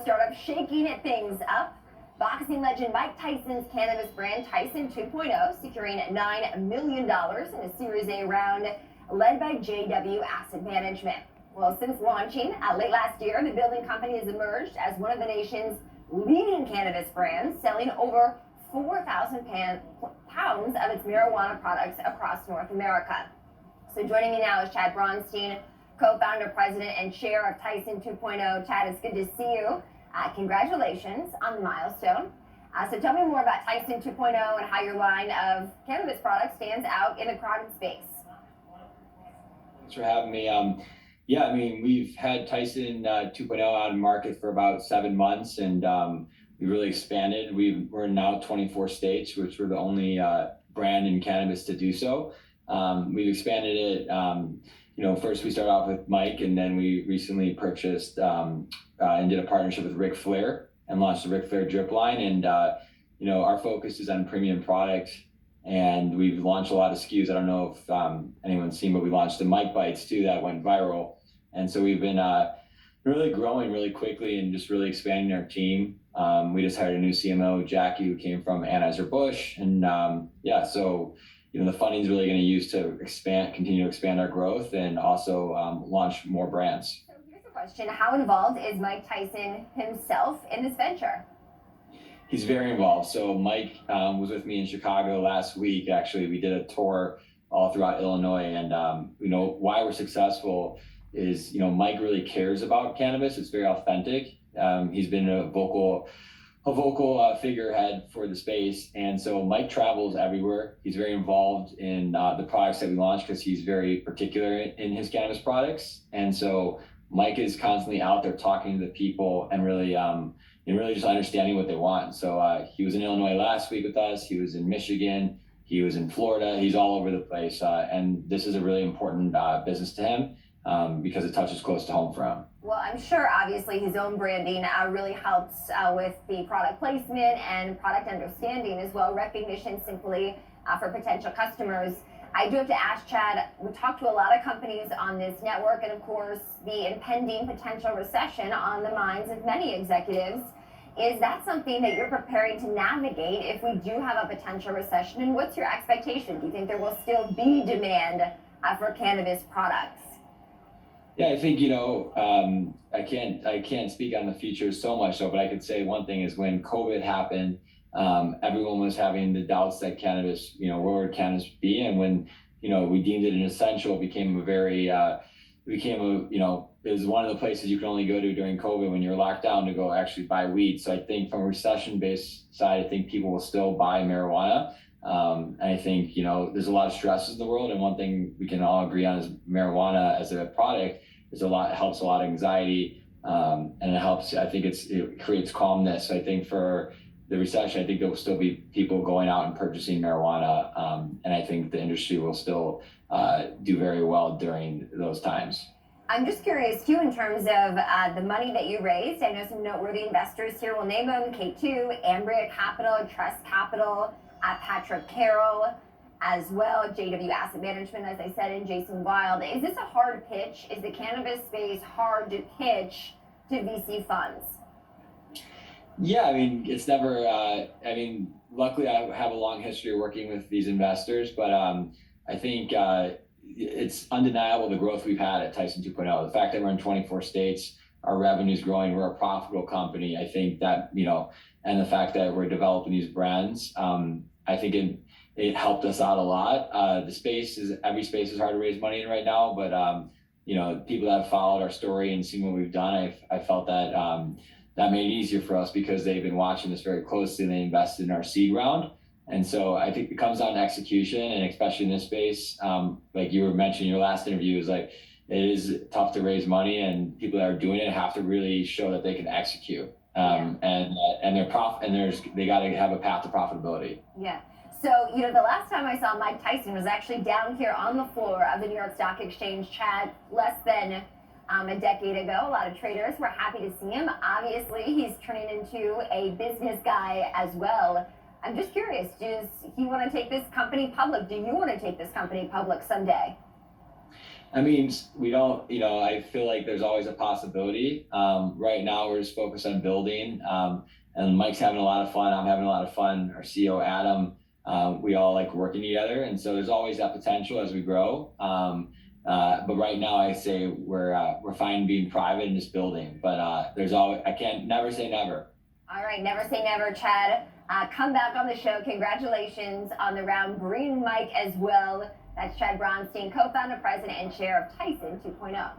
Startup shaking things up. Boxing legend Mike Tyson's cannabis brand Tyson 2.0 securing $9 million in a Series A round led by JW Asset Management. Well, since launching late last year, the building company has emerged as one of the nation's leading cannabis brands, selling over 4,000 pounds of its marijuana products across North America. So joining me now is Chad Bronstein, co-founder, president, and chair of Tyson 2.0. Chad, it's good to see you. Congratulations on the milestone. So tell me more about Tyson 2.0 and how your line of cannabis products stands out in a crowded space. Thanks for having me. We've had Tyson 2.0 out in market for about 7 months, and we really expanded. We're in now 24 states, which we're the only brand in cannabis to do so. We've expanded it. First we started off with Mike, and then we recently purchased and did a partnership with Ric Flair and launched the Ric Flair drip line. And our focus is on premium products, and we've launched a lot of SKUs. I don't know if anyone's seen, but we launched the Mike Bites too that went viral. And so we've been really growing really quickly and just really expanding our team. We just hired a new CMO, Jackie, who came from Anheuser-Busch, and the funding is really going to use to continue to expand our growth and also launch more brands. So here's a question: how involved is Mike Tyson himself in this venture? He's very involved. So Mike was with me in Chicago last week. Actually, we did a tour all throughout Illinois, and why we're successful is Mike really cares about cannabis. It's very authentic. He's been a vocal figurehead for the space, and so Mike travels everywhere. He's very involved in the products that we launch because he's very particular in his cannabis products, and so Mike is constantly out there talking to the people and really just understanding what they want. So he was in Illinois last week with us. He was in Michigan. He was in Florida. He's all over the place, and this is a really important business to him because it touches close to home for him. Well, I'm sure obviously his own branding really helps with the product placement and product understanding as well, recognition simply for potential customers. I do have to ask, Chad, we talked to a lot of companies on this network, and of course the impending potential recession on the minds of many executives. Is that something that you're preparing to navigate if we do have a potential recession? And what's your expectation? Do you think there will still be demand for cannabis products? Yeah, I think I can't speak on the future so much so, but I could say one thing is when COVID happened, everyone was having the doubts that cannabis, where would cannabis be, and when we deemed it an essential, it became it was one of the places you could only go to during COVID when you're locked down to go actually buy weed. So I think from a recession-based side, I think people will still buy marijuana. And I think, there's a lot of stresses in the world, and one thing we can all agree on is marijuana as a product helps a lot of anxiety, and it helps. I think it creates calmness. So I think for the recession, I think there will still be people going out and purchasing marijuana, and I think the industry will still do very well during those times. I'm just curious too, in terms of the money that you raised. I know some noteworthy investors here. We'll name them: K2, Ambria Capital, Trust Capital, Patrick Carroll, as well, JW Asset Management, as I said, and Jason Wild. Is this a hard pitch? Is the cannabis space hard to pitch to VC funds? Yeah, it's never, luckily I have a long history of working with these investors, but I think it's undeniable the growth we've had at Tyson 2.0. The fact that we're in 24 states, our revenue's growing, we're a profitable company. I think that, and the fact that we're developing these brands, I think it helped us out a lot. Every space is hard to raise money in right now, but people that have followed our story and seen what we've done, I felt that that made it easier for us because they've been watching us very closely and they invested in our seed round. And so I think it comes down to execution, and especially in this space, like you were mentioning in your last interview, is like it is tough to raise money, and people that are doing it have to really show that they can execute. And they got to have a path to profitability. Yeah. So, the last time I saw Mike Tyson was actually down here on the floor of the New York Stock Exchange, Chad, less than a decade ago. A lot of traders were happy to see him. Obviously, he's turning into a business guy as well. I'm just curious, does he want to take this company public? Do you want to take this company public someday? I mean, we don't, I feel like there's always a possibility. Right now, we're just focused on building. And Mike's having a lot of fun. I'm having a lot of fun. Our CEO, Adam, we all like working together. And so there's always that potential as we grow. But right now, I say we're fine being private and just building. But there's always, I can't never say never. All right, never say never, Chad. Come back on the show. Congratulations on the round. Bring Mike as well. That's Chad Bronstein, co-founder, president, and chair of Tyson 2.0.